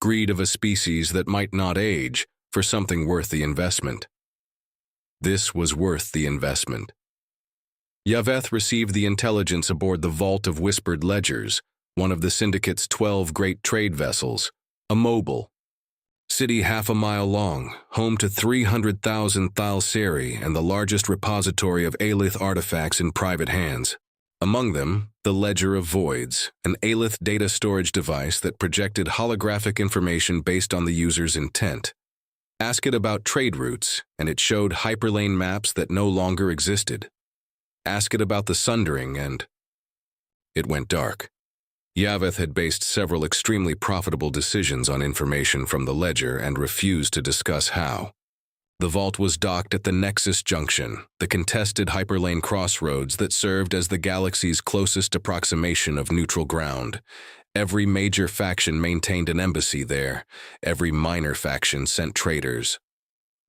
greed of a species that might not age for something worth the investment. This was worth the investment. Yaveth received the intelligence aboard the Vault of Whispered Ledgers, one of the Syndicate's 12 great trade vessels, a mobile city half a mile long, home to 300,000 Thal'Seri and the largest repository of Aelith artifacts in private hands. Among them, the Ledger of Voids, an Aelith data storage device that projected holographic information based on the user's intent. Ask it about trade routes, and it showed hyperlane maps that no longer existed. Ask it about the Sundering, and it went dark. Yaveth had based several extremely profitable decisions on information from the ledger and refused to discuss how. The vault was docked at the Nexus Junction, the contested hyperlane crossroads that served as the galaxy's closest approximation of neutral ground. Every major faction maintained an embassy there. Every minor faction sent traders.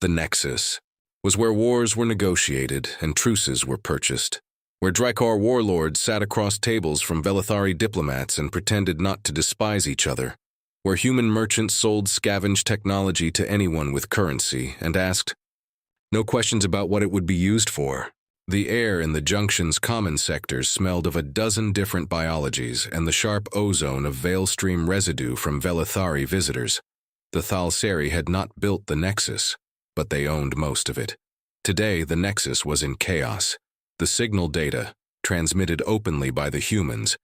The Nexus was where wars were negotiated and truces were purchased, where Drakaur warlords sat across tables from Velithari diplomats and pretended not to despise each other, where human merchants sold scavenged technology to anyone with currency and asked no questions about what it would be used for. The air in the Junction's common sectors smelled of a dozen different biologies and the sharp ozone of Veilstream residue from Velithari visitors. The Thal'Seri had not built the Nexus, but they owned most of it. Today, the Nexus was in chaos. The signal data, transmitted openly by the humans,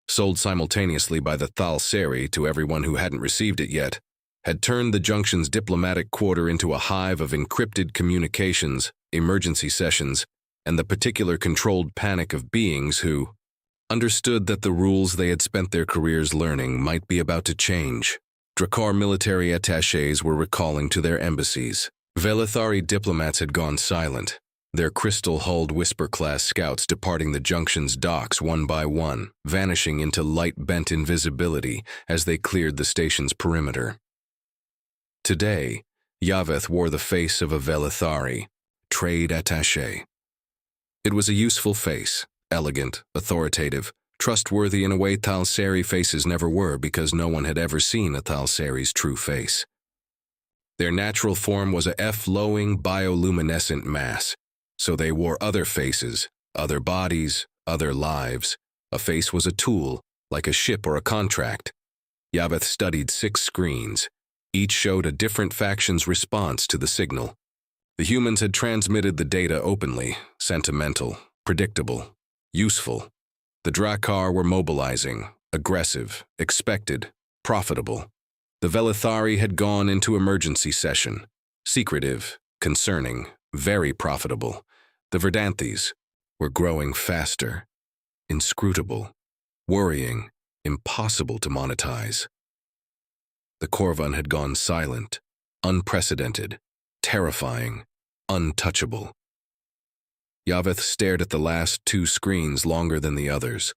sold simultaneously by the Thal'Seri to everyone who hadn't received it yet, had turned the Junction's diplomatic quarter into a hive of encrypted communications, emergency sessions, and the particular controlled panic of beings who understood that the rules they had spent their careers learning might be about to change. Drakaur military attachés were recalling to their embassies. Velithari diplomats had gone silent, their crystal-hulled Whisper-class scouts departing the Junction's docks one by one, vanishing into light-bent invisibility as they cleared the station's perimeter. Today, Yaveth wore the face of a Velithari, trade attaché. It was a useful face, elegant, authoritative, trustworthy in a way Thal'Seri faces never were because no one had ever seen a Thal'Seri's true face. Their natural form was a flowing bioluminescent mass, so they wore other faces, other bodies, other lives. A face was a tool, like a ship or a contract. Yaveth studied 6 screens. Each showed a different faction's response to the signal. The humans had transmitted the data openly, sentimental, predictable, useful. The Drakaur were mobilizing, aggressive, expected, profitable. The Velithari had gone into emergency session, secretive, concerning, very profitable. The Verdanthys were growing faster, inscrutable, worrying, impossible to monetize. The Qhorvaan had gone silent, unprecedented, terrifying, untouchable. Yaveth stared at the last 2 screens longer than the others.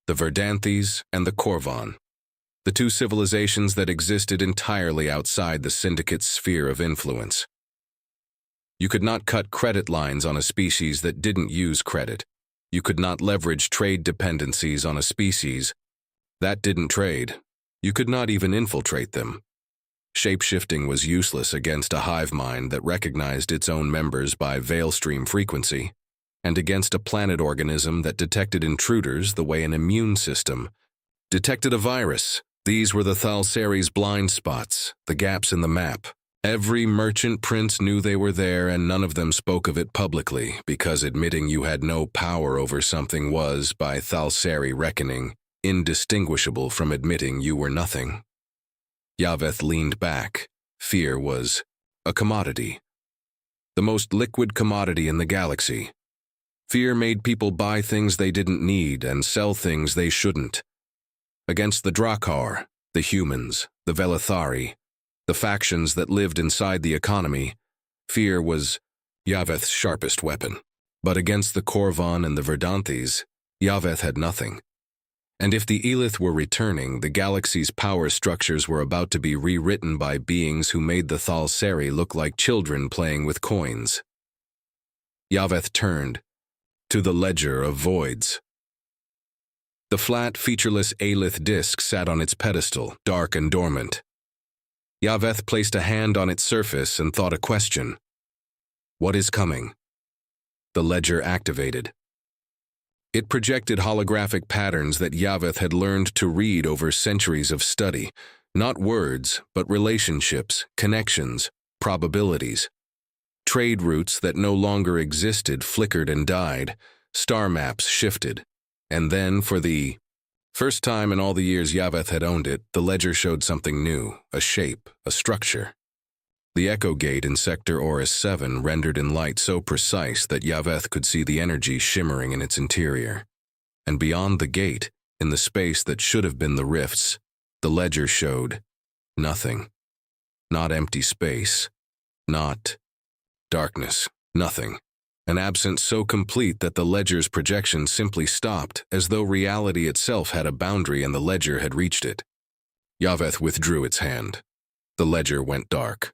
The Verdanthys and the Qhorvaan, the 2 civilizations that existed entirely outside the Syndicate's sphere of influence. You could not cut credit lines on a species that didn't use credit. You could not leverage trade dependencies on a species that didn't trade. You could not even infiltrate them. Shapeshifting was useless against a hive mind that recognized its own members by Veilstream frequency, and against a planet organism that detected intruders the way an immune system Detected a virus. These were the Thal'Seri's blind spots, the gaps in the map. Every merchant prince knew they were there, and none of them spoke of it publicly, because admitting you had no power over something was, by Thal'Seri reckoning, indistinguishable from admitting you were nothing. Yaveth leaned back. Fear was a commodity. The most liquid commodity in the galaxy. Fear made people buy things they didn't need and sell things they shouldn't. Against the Drakaur, the humans, the Velithari, the factions that lived inside the economy, fear was Yaveth's sharpest weapon. But against the Qhorvaan and the Verdanthys, Yaveth had nothing. And if the Aelith were returning, the galaxy's power structures were about to be rewritten by beings who made the Thal'Seri look like children playing with coins. Yaveth turned to the Ledger of Voids. The flat, featureless Aelith disk sat on its pedestal, dark and dormant. Yaveth placed a hand on its surface and thought a question. What is coming? The ledger activated. It projected holographic patterns that Yaveth had learned to read over centuries of study, not words, but relationships, connections, probabilities. Trade routes that no longer existed flickered and died, star maps shifted, and then, for the first time in all the years Yaveth had owned it, the ledger showed something new, a shape, a structure. The Echo Gate in Sector Oris 7 rendered in light so precise that Yaveth could see the energy shimmering in its interior. And beyond the gate, in the space that should have been the rifts, the ledger showed nothing. Not empty space. Not darkness. Nothing. An absence so complete that the ledger's projection simply stopped, as though reality itself had a boundary and the ledger had reached it. Yaveth withdrew its hand. The ledger went dark.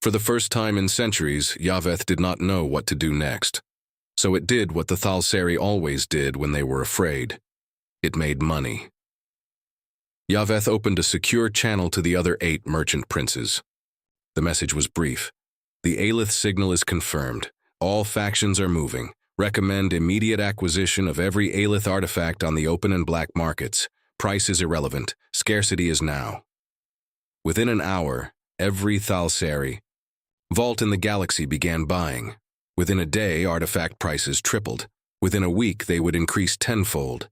For the first time in centuries, Yaveth did not know what to do next. So it did what the Thal'Seri always did when they were afraid. It made money. Yaveth opened a secure channel to the other 8 merchant princes. The message was brief. The Aelith signal is confirmed. All factions are moving. Recommend immediate acquisition of every Aelith artifact on the open and black markets. Price is irrelevant. Scarcity is now. Within an hour, every Thal'Seri vault in the galaxy began buying. Within a day, artifact prices tripled. Within a week, they would increase tenfold.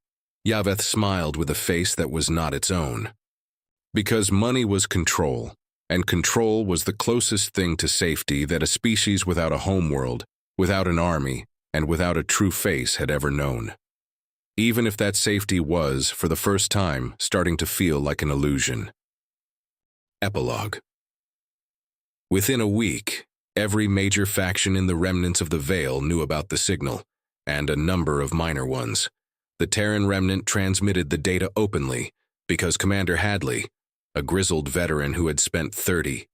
Yaveth smiled with a face that was not its own. Because money was control, and control was the closest thing to safety that a species without a homeworld, without an army, and without a true face had ever known. Even if that safety was, for the first time, starting to feel like an illusion. Epilogue. Within a week, every major faction in the Remnants of the Veil knew about the signal, and a number of minor ones. The Terran Remnant transmitted the data openly, because Commander Hadley, a grizzled veteran who had spent 30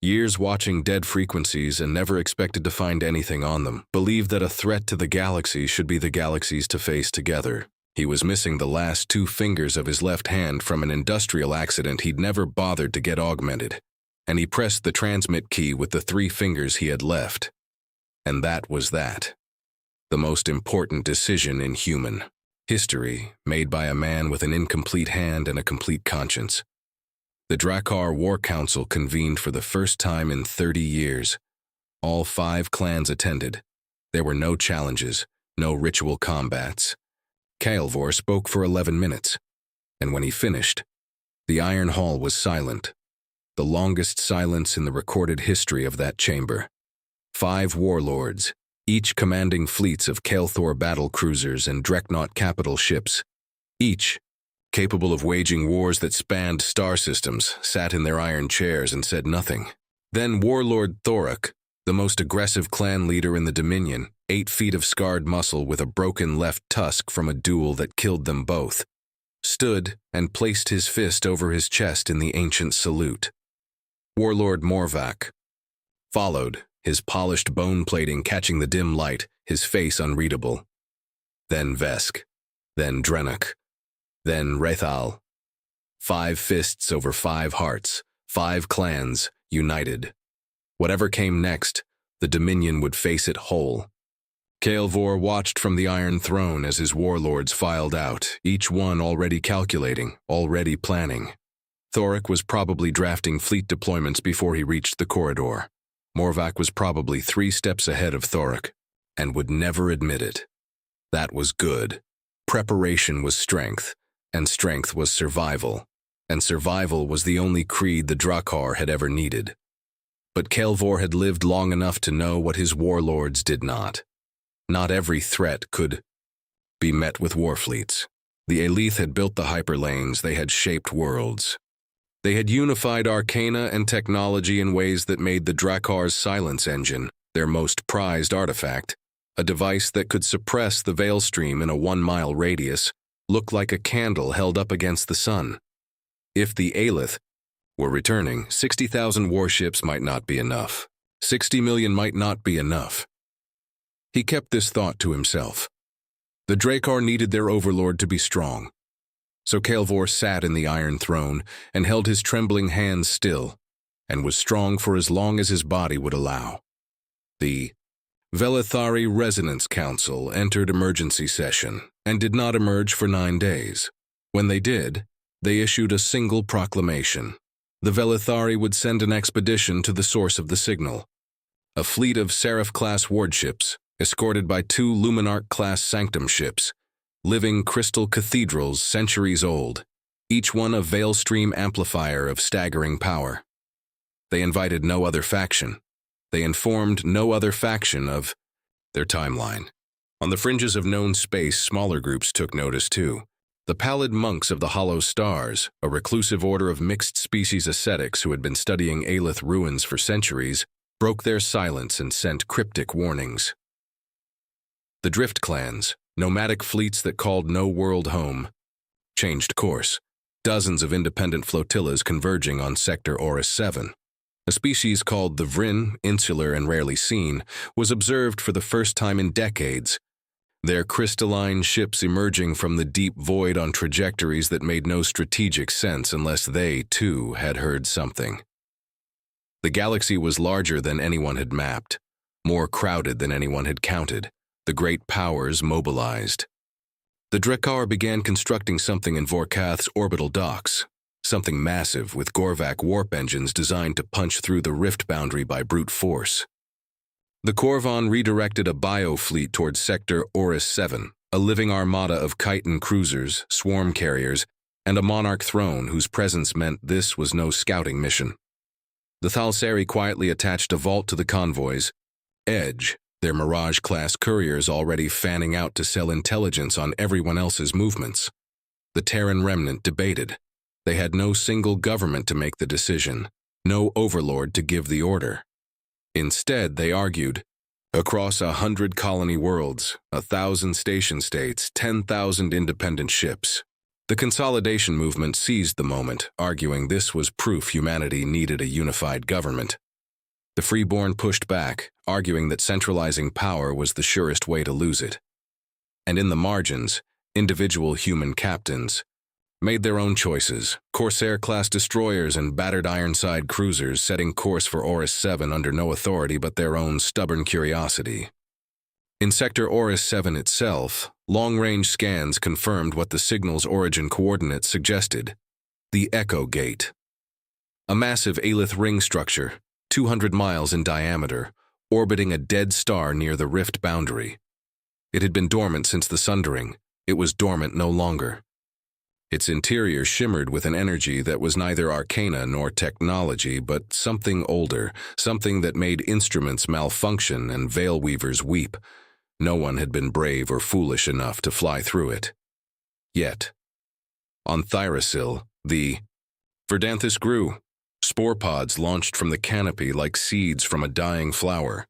years watching dead frequencies and never expected to find anything on them, believed that a threat to the galaxy should be the galaxies to face together. He was missing the last 2 fingers of his left hand from an industrial accident he'd never bothered to get augmented, and he pressed the transmit key with the 3 fingers he had left. And that was that. The most important decision in human history, made by a man with an incomplete hand and a complete conscience. The Drakaur War Council convened for the first time in 30 years. All 5 clans attended. There were no challenges, no ritual combats. Kaelvor spoke for 11 minutes, and when he finished, the Iron Hall was silent, the longest silence in the recorded history of that chamber. 5 warlords, each commanding fleets of Kaelvor battle cruisers and Dreadnought capital ships, each capable of waging wars that spanned star systems, sat in their iron chairs and said nothing. Then Warlord Thorak, the most aggressive clan leader in the Dominion, 8 feet of scarred muscle with a broken left tusk from a duel that killed them both, stood and placed his fist over his chest in the ancient salute. Warlord Morvac followed, his polished bone plating catching the dim light, his face unreadable. Then Vesk, then Drenuk, then Rethal. 5 fists over 5 hearts, 5 clans, united. Whatever came next, the Dominion would face it whole. Kaelvor watched from the Iron Throne as his warlords filed out, each one already calculating, already planning. Thorek was probably drafting fleet deployments before he reached the corridor. Morvac was probably 3 steps ahead of Thorek, and would never admit it. That was good. Preparation was strength, and strength was survival, and survival was the only creed the Drakaur had ever needed. But Kaelvor had lived long enough to know what his warlords did not. Not every threat could be met with warfleets. The Aelith had built the hyperlanes, they had shaped worlds. They had unified arcana and technology in ways that made the Drakaur's silence engine, their most prized artifact, a device that could suppress the veil stream in a 1-mile radius, look like a candle held up against the sun. If the Aelith were returning, 60,000 warships might not be enough. 60 million might not be enough. He kept this thought to himself. The Drakaur needed their overlord to be strong. So Kaelvor sat in the Iron Throne and held his trembling hands still, and was strong for as long as his body would allow. The Velithari Resonance Council entered emergency session and did not emerge for 9 days. When they did, they issued a single proclamation. The Velithari would send an expedition to the source of the signal. A fleet of Seraph-class wardships, escorted by 2 Luminarch-class Sanctum ships, living crystal cathedrals centuries old, each one a veil stream amplifier of staggering power. They invited no other faction. They informed no other faction of their timeline. On the fringes of known space, smaller groups took notice too. The pallid monks of the Hollow Stars, a reclusive order of mixed-species ascetics who had been studying Aelith ruins for centuries, broke their silence and sent cryptic warnings. The Drift clans, nomadic fleets that called no world home, changed course, dozens of independent flotillas converging on Sector Oris 7. A species called the Vryn, insular and rarely seen, was observed for the first time in decades, their crystalline ships emerging from the deep void on trajectories that made no strategic sense unless they, too, had heard something. The galaxy was larger than anyone had mapped, more crowded than anyone had counted. The great powers mobilized. The Drakaur began constructing something in Vorkaath's orbital docks, something massive with Gorvak warp engines designed to punch through the rift boundary by brute force. The Qhorvaan redirected a biofleet towards Sector Oris 7, a living armada of chitin cruisers, swarm carriers, and a monarch throne whose presence meant this was no scouting mission. The Thal'Seri quietly attached a vault to the convoys, Edge, their Mirage-class couriers already fanning out to sell intelligence on everyone else's movements. The Terran Remnant debated. They had no single government to make the decision, no overlord to give the order. Instead, they argued, across 100 colony worlds, 1,000 station states, 10,000 independent ships. The consolidation movement seized the moment, arguing this was proof humanity needed a unified government. The freeborn pushed back, arguing that centralizing power was the surest way to lose it. And in the margins, individual human captains made their own choices, Corsair-class destroyers and battered Ironside cruisers setting course for Oris 7 under no authority but their own stubborn curiosity. In Sector Oris 7 itself, long-range scans confirmed what the signal's origin coordinates suggested: the Echo Gate. A massive Aelith ring structure, 200 miles in diameter, orbiting a dead star near the rift boundary. It had been dormant since the Sundering. It was dormant no longer. Its interior shimmered with an energy that was neither arcana nor technology, but something older, something that made instruments malfunction and veil weavers weep. No one had been brave or foolish enough to fly through it. Yet, on Thyrasil, the Verdanthys grew. Spore pods launched from the canopy like seeds from a dying flower.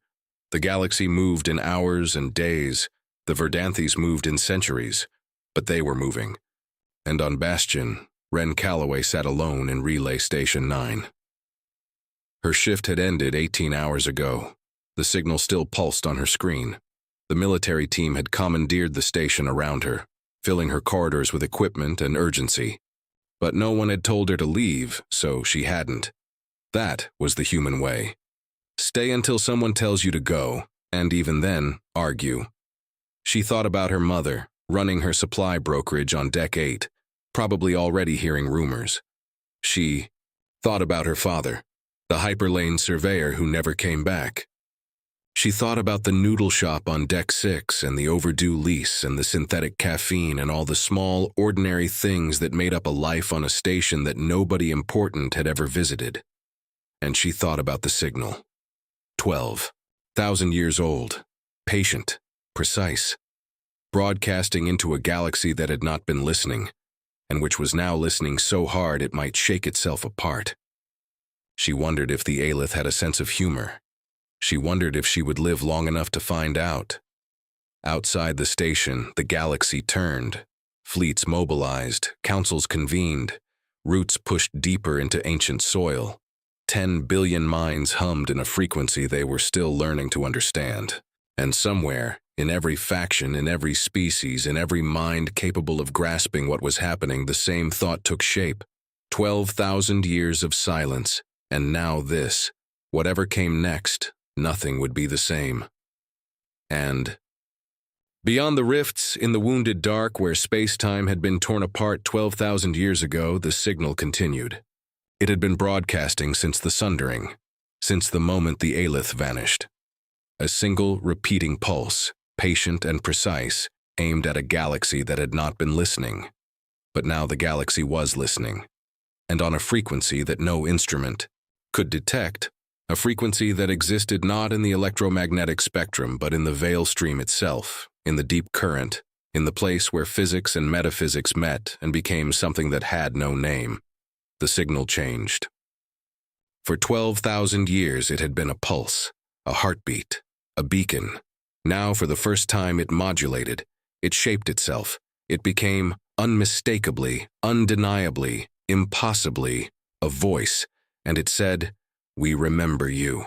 The galaxy moved in hours and days. The Verdanthys moved in centuries, but they were moving. And on Bastion, Ren Calloway sat alone in Relay Station 9. Her shift had ended 18 hours ago. The signal still pulsed on her screen. The military team had commandeered the station around her, filling her corridors with equipment and urgency. But no one had told her to leave, so she hadn't. That was the human way. Stay until someone tells you to go, and even then, argue. She thought about her mother, running her supply brokerage on Deck 8, probably already hearing rumors. She thought about her father, the hyperlane surveyor who never came back. She thought about the noodle shop on Deck 6 and the overdue lease and the synthetic caffeine and all the small, ordinary things that made up a life on a station that nobody important had ever visited. And she thought about the signal. 12,000 years old, patient, precise, broadcasting into a galaxy that had not been listening, and which was now listening so hard it might shake itself apart. She wondered if the Aelith had a sense of humor. She wondered if she would live long enough to find out. Outside the station, the galaxy turned. Fleets mobilized, councils convened, roots pushed deeper into ancient soil. 10 billion minds hummed in a frequency they were still learning to understand. And somewhere, in every faction, in every species, in every mind capable of grasping what was happening, the same thought took shape. 12,000 years of silence, and now this. Whatever came next, nothing would be the same. And beyond the rifts, in the wounded dark where space-time had been torn apart 12,000 years ago, the signal continued. It had been broadcasting since the Sundering, since the moment the Aelith vanished. A single, repeating pulse, patient and precise, aimed at a galaxy that had not been listening. But now the galaxy was listening, and on a frequency that no instrument could detect, a frequency that existed not in the electromagnetic spectrum but in the veil stream itself, in the deep current, in the place where physics and metaphysics met and became something that had no name. The signal changed. For 12,000 years it had been a pulse, a heartbeat, a beacon. Now for the first time it modulated, it shaped itself, it became unmistakably, undeniably, impossibly, a voice, and it said, "We remember you."